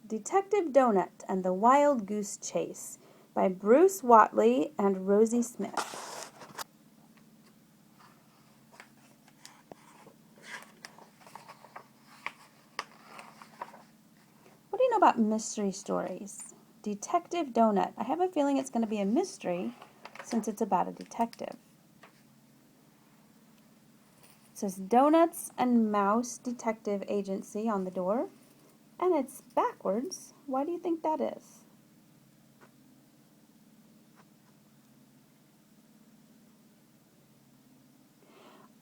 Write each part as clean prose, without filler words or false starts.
Detective Donut and the Wild Goose Chase by Bruce Watley and Rosie Smith. What do you know about mystery stories? Detective Donut. I have a feeling it's going to be a mystery since it's about a detective. It says Donuts and Mouse Detective Agency on the door, and it's backwards. Why do you think that is?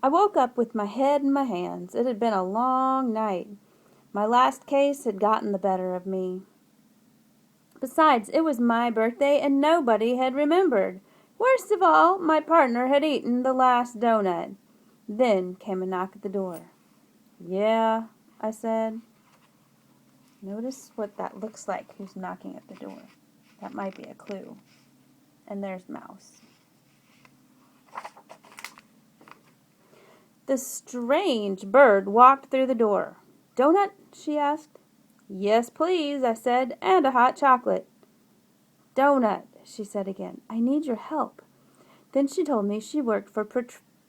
I woke up with my head in my hands. It had been a long night. My last case had gotten the better of me. Besides, it was my birthday and nobody had remembered. Worst of all, my partner had eaten the last donut. Then came a knock at the door. "Yeah," I said. Notice what that looks like, who's knocking at the door. That might be a clue. And there's Mouse. The strange bird walked through the door. "Donut?" she asked. "Yes, please," I said, "and a hot chocolate." "Donut," she said again. "I need your help." Then she told me she worked for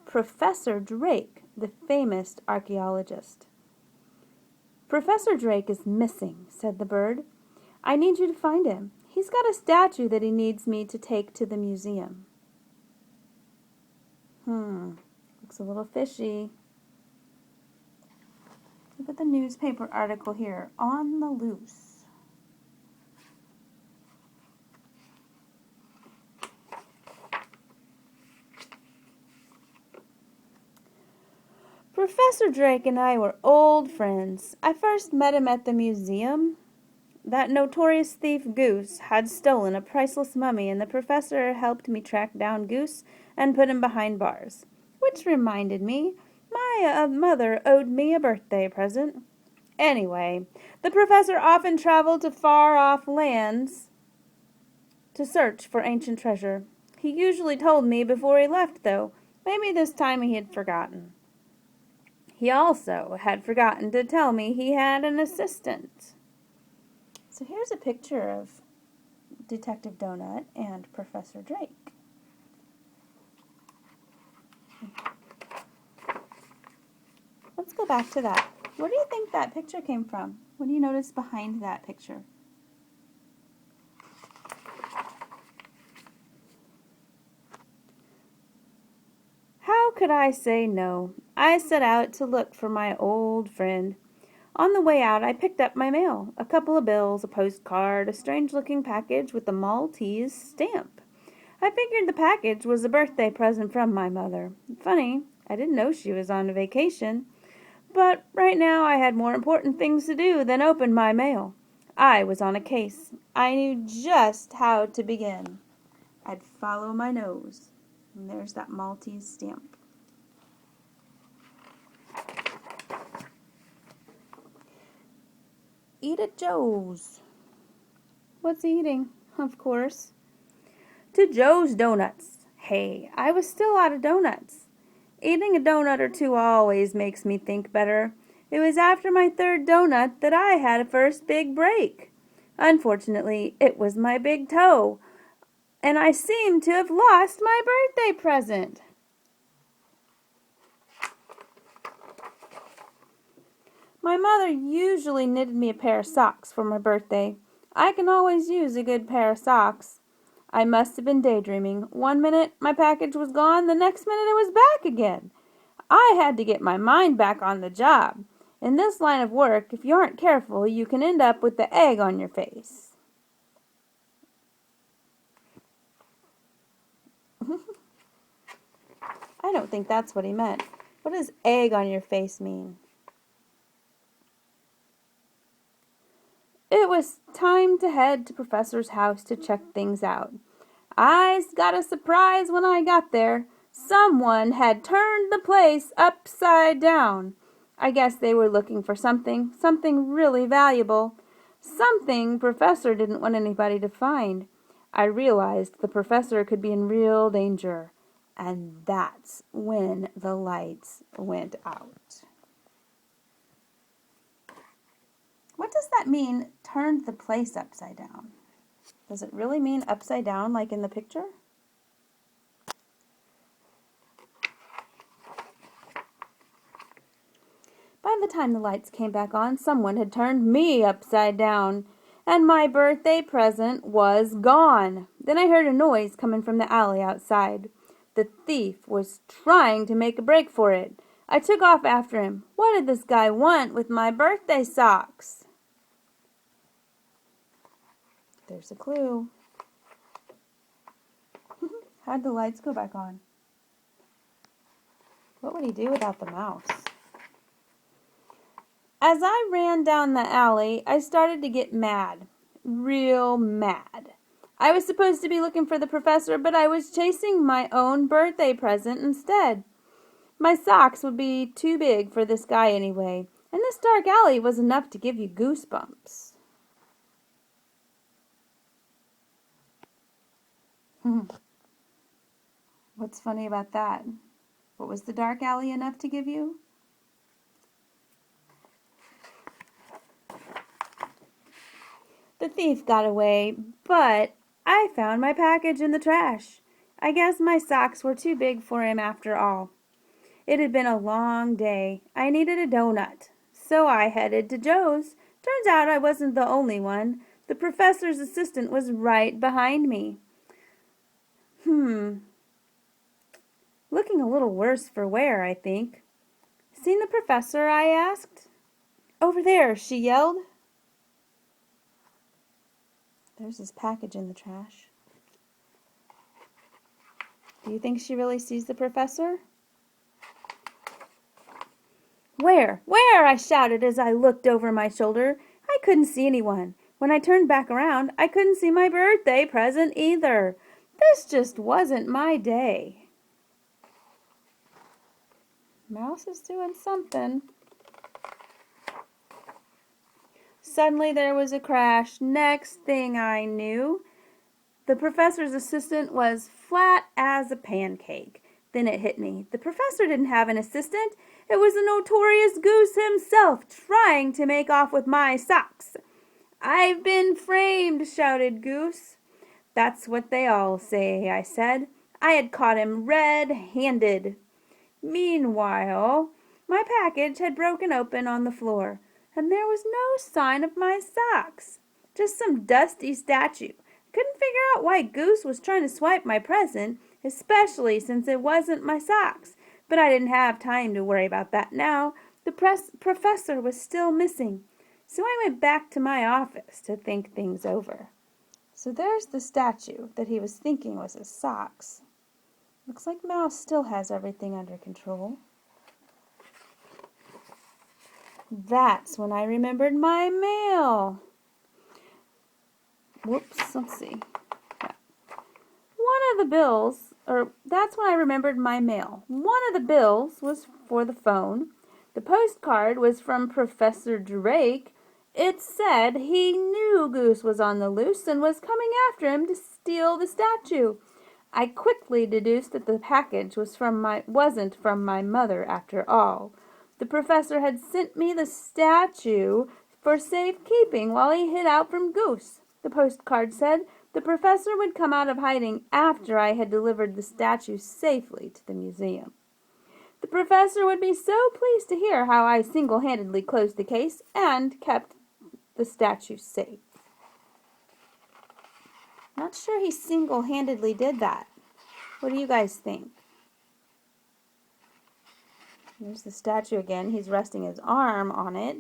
Professor Drake, the famous archaeologist. "Professor Drake is missing," said the bird. "I need you to find him. He's got a statue that he needs me to take to the museum." Looks a little fishy. Look at the newspaper article here, On the Loose. Professor Drake and I were old friends. I first met him at the museum. That notorious thief Goose had stolen a priceless mummy, and the professor helped me track down Goose and put him behind bars. Which reminded me, my mother owed me a birthday present. Anyway, the professor often traveled to far-off lands to search for ancient treasure. He usually told me before he left, though. Maybe this time he had forgotten. He also had forgotten to tell me he had an assistant. So here's a picture of Detective Donut and Professor Drake. Let's go back to that. Where do you think that picture came from? What do you notice behind that picture? How could I say no? I set out to look for my old friend. On the way out, I picked up my mail, a couple of bills, a postcard, a strange-looking package with a Maltese stamp. I figured the package was a birthday present from my mother. Funny, I didn't know she was on vacation. But right now I had more important things to do than open my mail. I was on a case. I knew just how to begin. I'd follow my nose. And there's that Maltese stamp. Eat at Joe's. What's eating? Of course. To Joe's Donuts. Hey, I was still out of donuts. Eating a donut or two always makes me think better. It was after my third donut that I had a first big break. Unfortunately, it was my big toe, and I seem to have lost my birthday present. My mother usually knitted me a pair of socks for my birthday. I can always use a good pair of socks. I must have been daydreaming. One minute my package was gone, the next minute it was back again. I had to get my mind back on the job. In this line of work, if you aren't careful, you can end up with the egg on your face. I don't think that's what he meant. What does egg on your face mean? It was time to head to Professor's house to check things out. I got a surprise when I got there. Someone had turned the place upside down. I guess they were looking for something really valuable. Something Professor didn't want anybody to find. I realized the Professor could be in real danger. And that's when the lights went out. What does that mean, turned the place upside down. Does it really mean upside down like in the picture? By the time the lights came back on, someone had turned me upside down, and my birthday present was gone. Then I heard a noise coming from the alley outside. The thief was trying to make a break for it. I took off after him. What did this guy want with my birthday socks? There's a clue. How'd the lights go back on? What would he do without the mouse? As I ran down the alley, I started to get mad. Real mad. I was supposed to be looking for the professor, but I was chasing my own birthday present instead. My socks would be too big for this guy anyway, and this dark alley was enough to give you goosebumps. What's funny about that? What was the dark alley enough to give you? The thief got away, but I found my package in the trash. I guess my socks were too big for him after all. It had been a long day. I needed a donut, so I headed to Joe's. Turns out I wasn't the only one. The professor's assistant was right behind me. Looking a little worse for wear, I think. Seen the professor? I asked. Over there, she yelled. There's his package in the trash. Do you think she really sees the professor? Where? Where? I shouted as I looked over my shoulder. I couldn't see anyone. When I turned back around, I couldn't see my birthday present either. This just wasn't my day. Mouse is doing something. Suddenly there was a crash. Next thing I knew, the professor's assistant was flat as a pancake. Then it hit me. The professor didn't have an assistant. It was the notorious Goose himself trying to make off with my socks. I've been framed, shouted Goose. That's what they all say, I said. I had caught him red-handed. Meanwhile, my package had broken open on the floor, and there was no sign of my socks. Just some dusty statue. Couldn't figure out why Goose was trying to swipe my present, especially since it wasn't my socks. But I didn't have time to worry about that now. The professor was still missing. So I went back to my office to think things over. So there's the statue that he was thinking was his socks. Looks like Mouse still has everything under control. That's when I remembered my mail. Whoops, let's see. Yeah. That's when I remembered my mail. One of the bills was for the phone. The postcard was from Professor Drake. It said he knew Goose was on the loose and was coming after him to steal the statue. I quickly deduced that the package wasn't from my mother after all. The professor had sent me the statue for safekeeping while he hid out from Goose. The postcard said the professor would come out of hiding after I had delivered the statue safely to the museum. The professor would be so pleased to hear how I single-handedly closed the case and kept the statue safe. Not sure he single-handedly did that. What do you guys think? There's the statue again. He's resting his arm on it.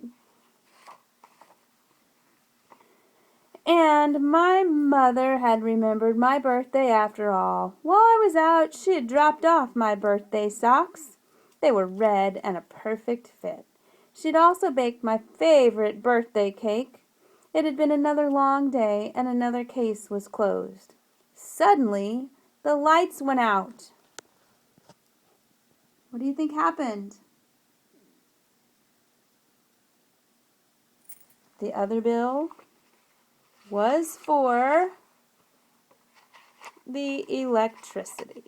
And my mother had remembered my birthday after all. While I was out, she had dropped off my birthday socks. They were red and a perfect fit. She'd also baked my favorite birthday cake. It had been another long day, and another case was closed. Suddenly, the lights went out. What do you think happened? The other bill was for the electricity.